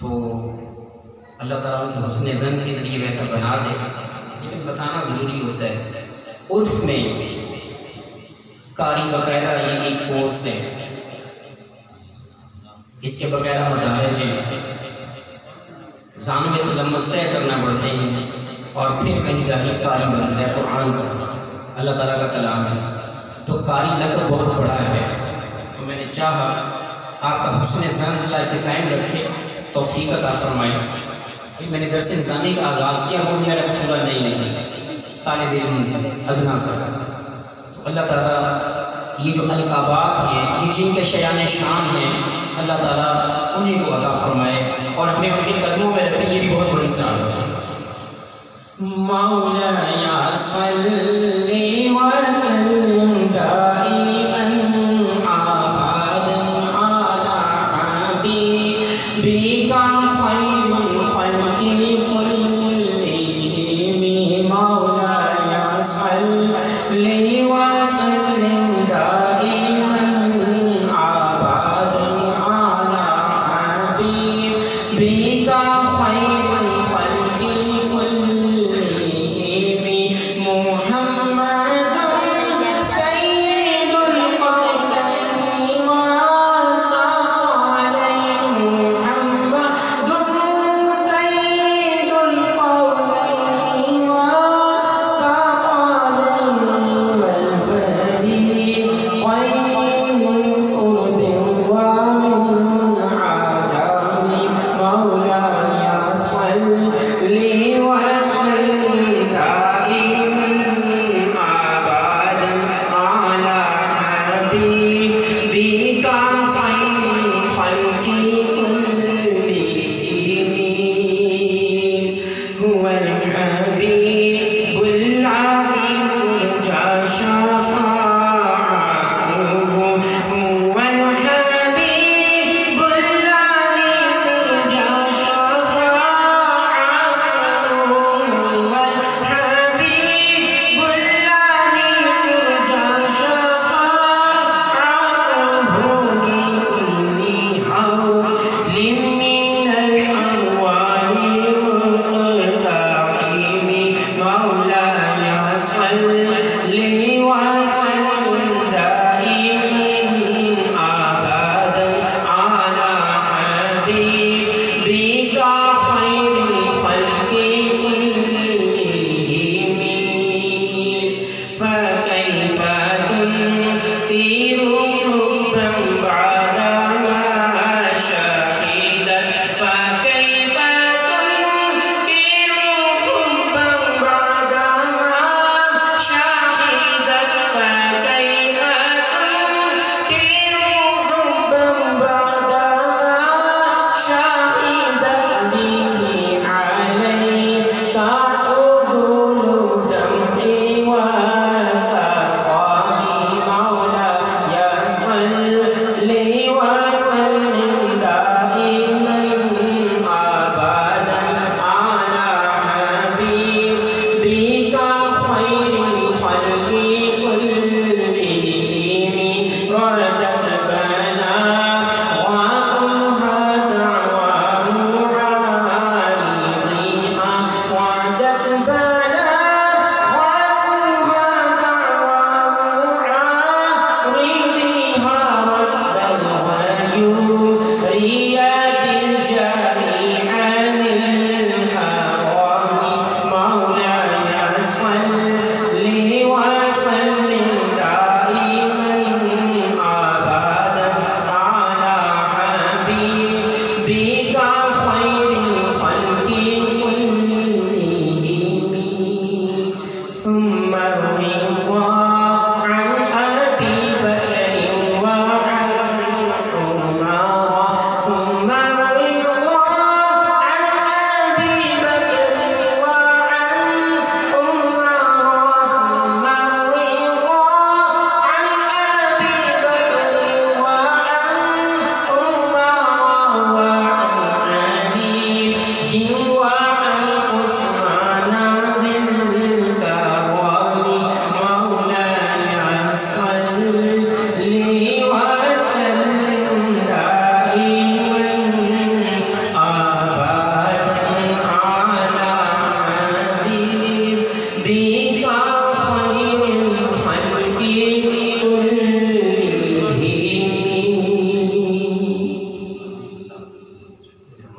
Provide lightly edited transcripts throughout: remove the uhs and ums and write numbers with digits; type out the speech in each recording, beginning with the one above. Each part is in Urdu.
تو اللہ تعالیٰ ان کے حسن ظن کے ذریعے ویسا بنا دے، لیکن بتانا ضروری ہوتا ہے۔ عرف میں قاری باقاعدہ یہ ایک کورس ہے، اس کے باقاعدہ مدارج ہیں، زانو میں تلمس طے کرنا پڑتے ہیں، اور پھر کہیں جا کے قاری بنتا ہے قرآن کا، اللہ تعالیٰ کا کلام ہے۔ تو قاری لقب بہت بڑا ہے، تو میں نے چاہا آپ کا حسن ظن اللہ اسے قائم رکھے، توفیق عطا فرمائے۔ میں نے درس نظامی کا آغاز کیا، وہ میرا پورا نہیں ہے، طالب علم ادنا سا۔ اللہ تعالیٰ یہ جو القابات ہیں، یہ جن کے شیان شان ہیں، اللہ تعالیٰ انہیں کو عطا فرمائے اور ہمیں ان کے قدموں میں رکھے، یہ بھی بہت بڑی سعادت ہے۔ مولایا صلی وسلم دائما ابدا علی حبیبک خیر الخلق كلهم، مولایا صلی وسلم دائما ابدا علی حبیبک خیر الخلق كلهم،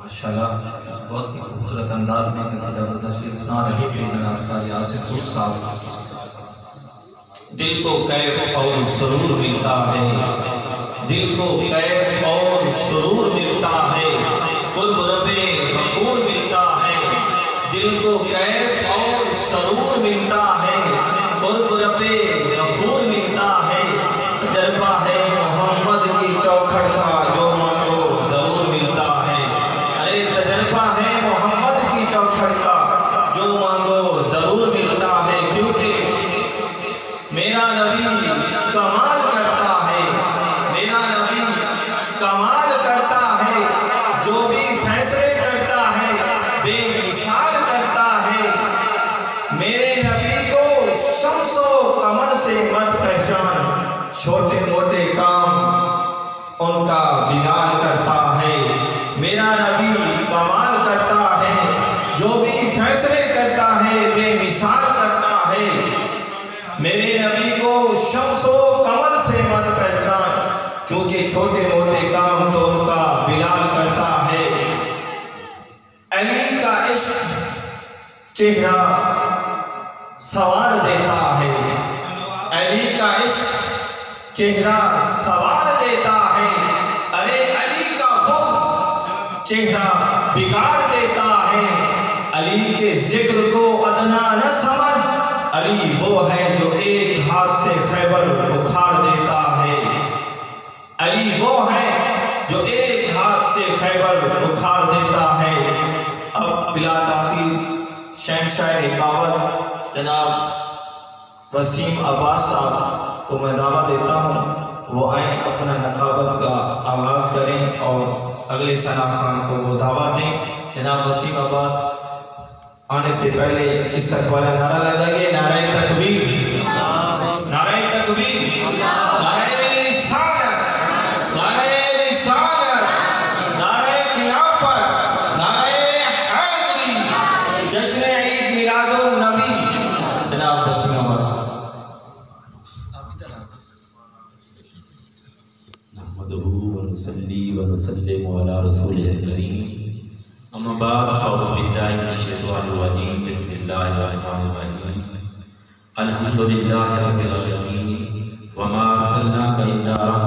ماشاءاللہ بہت ہی خوبصورت انداز میں قصیدہ و تشریح سنا رہے تھے جناب قاری آصف توپ صاحب۔ دل کو کیف اور سرور ملتا ہے، دل کو کیف اور سرور ملتا ہے، قرب رب غفور ملتا ہے، دل کو کیف اور سرور ملتا ہے، قرب رب غفور ملتا ہے، تجربہ ہے محمد کی چوکھٹ کا جو مانگو ضرور ملتا ہے، ارے تجربہ ہے محمد کی چوکھٹ کا جو مانگو ضرور ملتا ہے، کیونکہ میرا نبی کمال کرتا ہے، میرا نبی کمال کرتا ہے، جو بھی فیصلے کرتا ہے بے مثال کرتا ہے، میرے نبی کو شمس و قمر سے مت پہچان، چھوٹے موٹے کام ان کا بلال کرتا ہے، میرا نبی کمال کرتا ہے، جو بھی فیصلے کرتا ہے بے مثال کرتا ہے، میرے نبی کو شمس و قمر سے مت پہچان، کیونکہ چھوٹے موٹے کام تو ان کا بلال کرتا ہے۔ علی کا عشق چہرہ سوار دیتا ہے، علی کا عشق چہرہ سوار دیتا ہے، ارے علی کا بغض چہرہ بگاڑ دیتا ہے، علی کے ذکر کو ادنا نہ سمجھ، علی وہ ہے جو ایک ہاتھ سے خیبر اکھاڑ دیتا ہے، علی وہ ہے جو ایک ہاتھ سے خیبر اکھاڑ دیتا ہے۔ اب بلا تاخیر شہنشاہ نقابت جناب وسیم عباس صاحب کو میں دعوت دیتا ہوں، وہ آئیں اپنا نقابت کا آغاز کریں اور اگلے ثنا خان کو وہ دعوت دیں۔ جناب وسیم عباس آنے سے پہلے اس تک والا نعرہ لگائیے، نعرہ تکبیر، نعرہ تکبیر، نعرہ رسالت، نعرہ رسالت، نعرہ خلافت، نعرہ حیدری، جشن عید میلاد النبی۔ جناب وسیم عباس نحمده ونصلي ونسلم على رسوله الكريم، اما بعد فاعوذ بالله من الشیطان الرجیم، بسم اللہ الرحمن الرحیم، الحمد للہ رب العالمین، وما ارسلناک الا